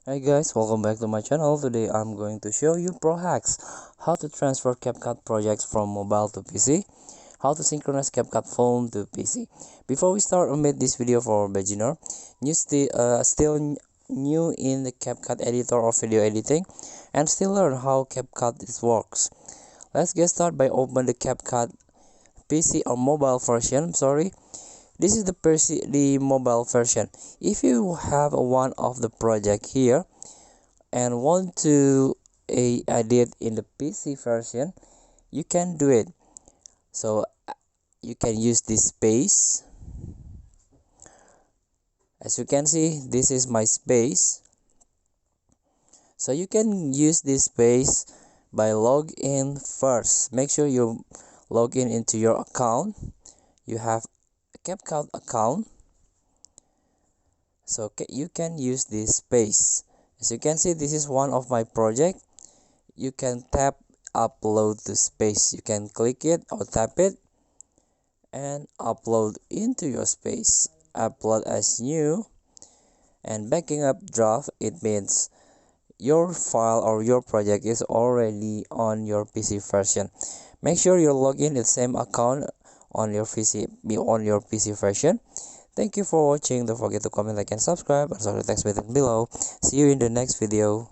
Hi guys, welcome back to my channel. Today I'm going to show you pro hacks, how to transfer CapCut projects from mobile to PC, how to synchronize CapCut phone to PC. Before we start, I made this video for beginner, new in the CapCut editor or video editing, and still learn how CapCut works. Let's get started by open the CapCut PC or mobile version. Sorry, this is the mobile version. If you have one of the project here and want to edit in the PC version, you can do it. So you can use this space. As you can see, this is my space. So you can use this space by log in first. Make sure you log in into your account. You have a CapCut account, so you can use this space. As you can see, this is one of my project. You can tap upload to space. You can click it or tap it and upload into your space. Upload as new, and backing up draft, it means your file or your project is already on your PC version. Make sure you log in the same account on your PC version. Thank you for watching. Don't forget to comment, like, and subscribe. Also the text button below. See you in the next video.